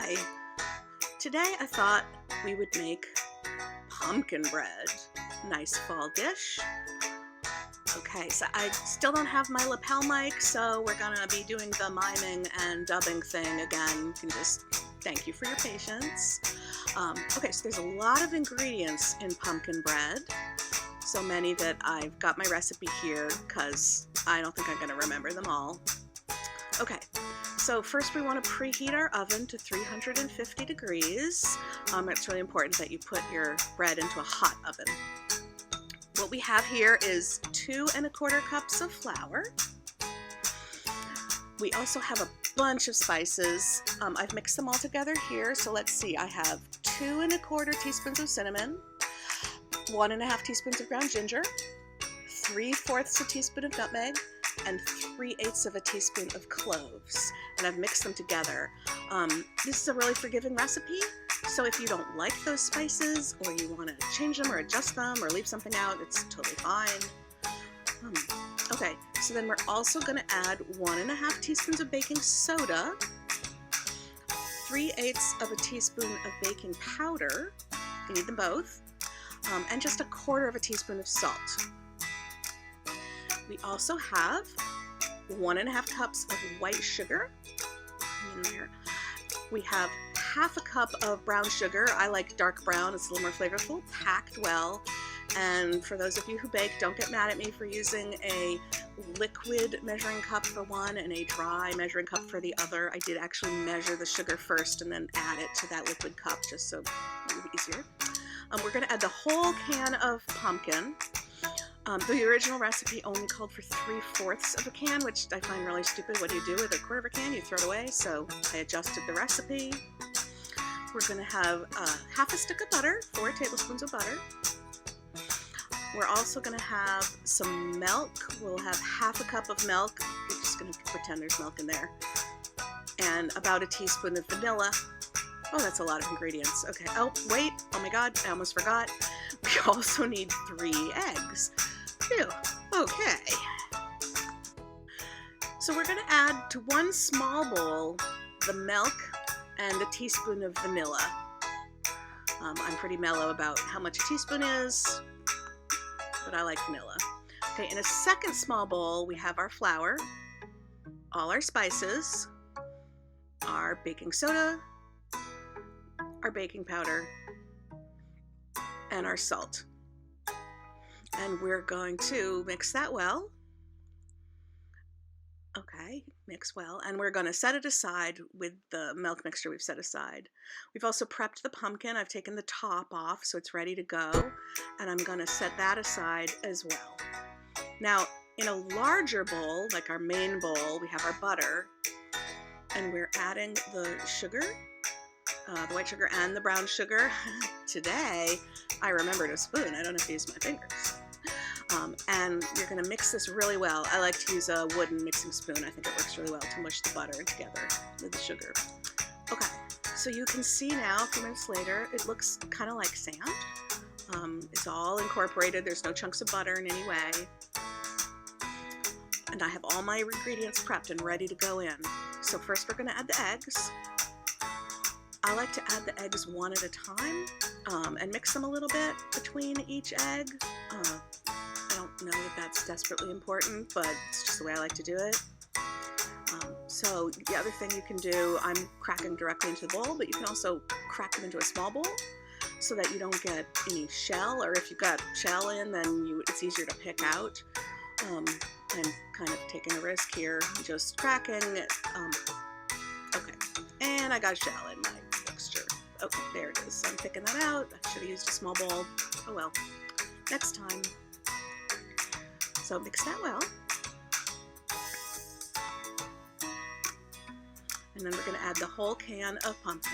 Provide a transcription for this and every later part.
Hi! Today I thought we would make pumpkin bread. Nice fall dish. Okay, so I still don't have my lapel mic, so we're gonna be doing the miming and dubbing thing again. You can just thank you for your patience. Okay, so there's a lot of ingredients in pumpkin bread. So many that I've got my recipe here because I don't think I'm gonna remember them all. Okay, so first we want to preheat our oven to 350 degrees. It's really important that you put your bread into a hot oven. What we have here is 2 1/4 cups of flour. We also have a bunch of spices. I've mixed them all together here, so let's see. I have 2 1/4 teaspoons of cinnamon, 1 1/2 teaspoons of ground ginger, 3/4 a teaspoon of nutmeg, and 3/8 of a teaspoon of cloves, and I've mixed them together. This is a really forgiving recipe, so if you don't like those spices or you want to change them or adjust them or leave something out, it's totally fine. Okay, so then we're also going to add 1 1/2 teaspoons of baking soda, 3/8 of a teaspoon of baking powder, you need them both, and just 1/4 of a teaspoon of salt. We also have 1 1/2 cups of white sugar in there. We have 1/2 cup of brown sugar. I like dark brown, it's a little more flavorful, packed well. And for those of you who bake, don't get mad at me for using a liquid measuring cup for one and a dry measuring cup for the other. I did actually measure the sugar first and then add it to that liquid cup just so it would be easier. We're going to add the whole can of pumpkin. The original recipe only called for 3/4 of a can, which I find really stupid. What do you do with 1/4 of a can? You throw it away, so I adjusted the recipe. We're going to have 1/2 stick of butter, 4 tablespoons of butter. We're also going to have some milk. We'll have 1/2 cup of milk. We're just going to pretend there's milk in there. And about a teaspoon of vanilla. Oh, that's a lot of ingredients. Okay. Oh, wait. Oh my God. I almost forgot. We also need 3 eggs. Phew. Okay. So we're going to add to 1 small bowl the milk and a teaspoon of vanilla. I'm pretty mellow about how much a teaspoon is, but I like vanilla. Okay, in a second small bowl, we have our flour, all our spices, our baking soda, our baking powder, and our salt. And we're going to mix that well. Okay, mix well. And we're going to set it aside with the milk mixture we've set aside. We've also prepped the pumpkin. I've taken the top off so it's ready to go. And I'm going to set that aside as well. Now, in a larger bowl, like our main bowl, we have our butter. And we're adding the sugar, the white sugar and the brown sugar. Today, I remembered a spoon. I don't have to use my fingers. And you're going to mix this really well. I like to use a wooden mixing spoon. I think it works really well to mush the butter together with the sugar. Okay, so you can see now, a few minutes later, it looks kind of like sand. It's all incorporated. There's no chunks of butter in any way. And I have all my ingredients prepped and ready to go in. So first we're going to add the eggs. I like to add the eggs one at a time and mix them a little bit between each egg. I don't know that that's desperately important, but it's just the way I like to do it. So the other thing you can do, I'm cracking directly into the bowl, but you can also crack them into a small bowl so that you don't get any shell, or if you've got shell in, then it's easier to pick out. I'm kind of taking a risk here, just cracking it. Okay, and I got shell in my mixture. Okay, there it is. So I'm picking that out. I should have used a small bowl. Oh well, next time. So mix that well. And then we're going to add the whole can of pumpkin.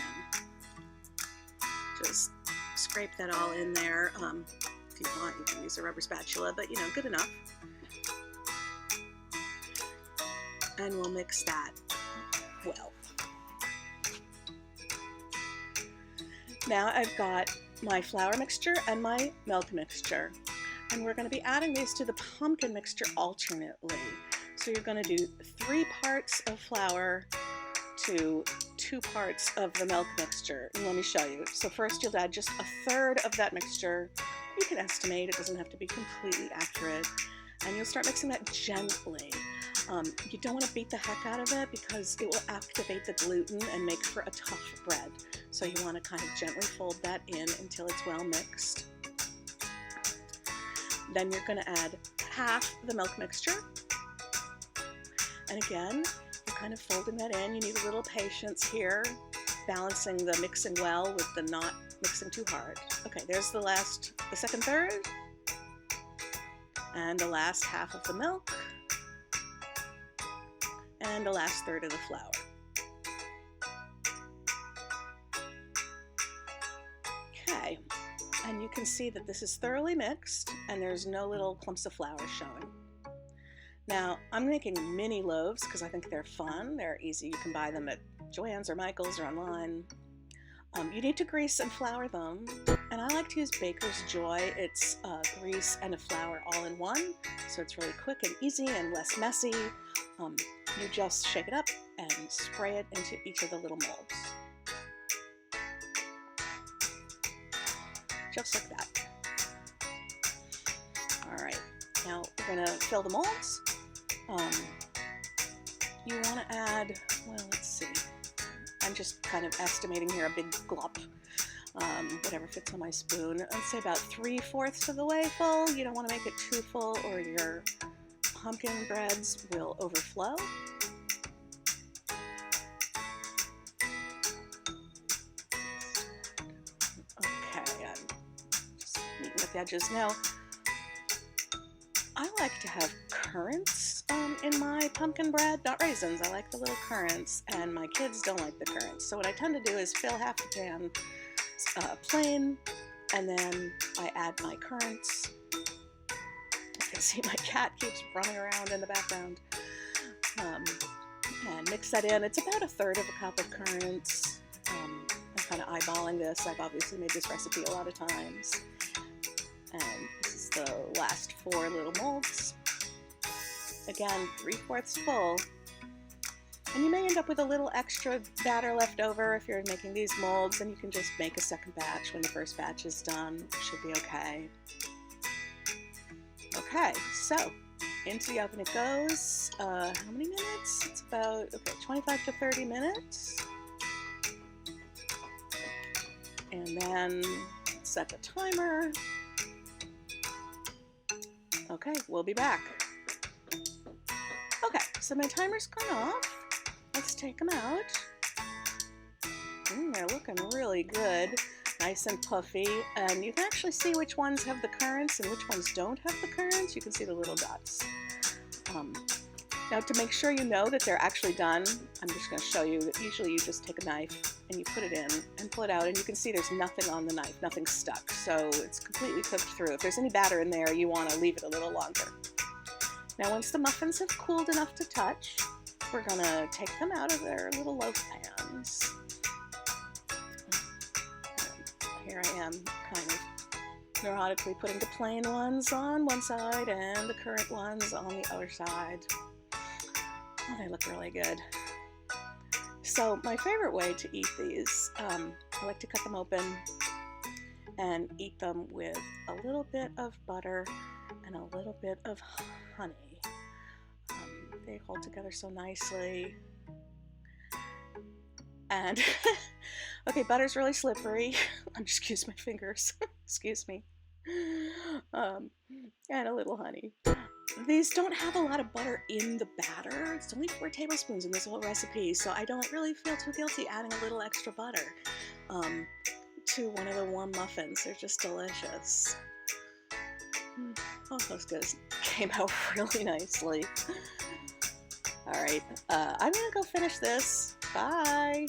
Just scrape that all in there. If you want, you can use a rubber spatula, but you know, good enough. And we'll mix that well. Now I've got my flour mixture and my milk mixture. And we're going to be adding these to the pumpkin mixture alternately. So you're going to do 3 parts of flour, to 2 parts of the milk mixture. And let me show you. So first you'll add just 1/3 of that mixture. You can estimate, it doesn't have to be completely accurate. And you'll start mixing that gently. You don't want to beat the heck out of it because it will activate the gluten and make for a tough bread. So you want to kind of gently fold that in until it's well mixed. Then you're going to add half the milk mixture. And again, you're kind of folding that in. You need a little patience here, balancing the mixing well with the not mixing too hard. Okay, there's the second third, and the last half of the milk, and the last third of the flour. Okay, and you can see that this is thoroughly mixed and there's no little clumps of flour showing. Now, I'm making mini loaves because I think they're fun. They're easy. You can buy them at Joann's or Michael's or online. You need to grease and flour them, and I like to use Baker's Joy. It's grease and a flour all in one, so it's really quick and easy and less messy. You just shake it up and spray it into each of the little molds. Just like that. All right, now we're gonna fill the molds. You wanna add, well, let's see. I'm just kind of estimating here a big glop, whatever fits on my spoon. I'd say about 3/4 of the way full. You don't want to make it too full or your pumpkin breads will overflow. Okay, I'm just meeting with the edges. Now, I like to have currants in my pumpkin bread, not raisins. I like the little currants, and my kids don't like the currants. So what I tend to do is fill half the pan plain, and then I add my currants. You can see my cat keeps running around in the background. And mix that in. It's about 1/3 of a cup of currants. I'm kind of eyeballing this. I've obviously made this recipe a lot of times. And this is the last 4 little molds. Again, 3/4 full. And you may end up with a little extra batter left over if you're making these molds, and you can just make a second batch when the first batch is done. It should be okay. Okay, so into the oven it goes. How many minutes? It's about, 25 to 30 minutes. And then set the timer. Okay, we'll be back. Okay, so my timer's gone off. Let's take them out. They're looking really good, nice and puffy, and you can actually see which ones have the currants and which ones don't have the currants. You can see the little dots. Now, to make sure you know that they're actually done, I'm just going to show you that usually you just take a knife and you put it in and pull it out, and you can see there's nothing on the knife, nothing stuck, so it's completely cooked through. If there's any batter in there, you want to leave it a little longer. Now, once the muffins have cooled enough to touch, we're going to take them out of their little loaf pans. And here I am kind of neurotically putting the plain ones on one side and the currant ones on the other side. Oh, they look really good. So my favorite way to eat these, I like to cut them open and eat them with a little bit of butter and a little bit of honey. They hold together so nicely. And okay, butter's really slippery. Excuse my fingers. Excuse me. And a little honey. These don't have a lot of butter in the batter. It's only 4 tablespoons in this whole recipe, so I don't really feel too guilty adding a little extra butter to one of the warm muffins. They're just delicious. Oh, those guys came out really nicely. All right, I'm gonna go finish this. Bye.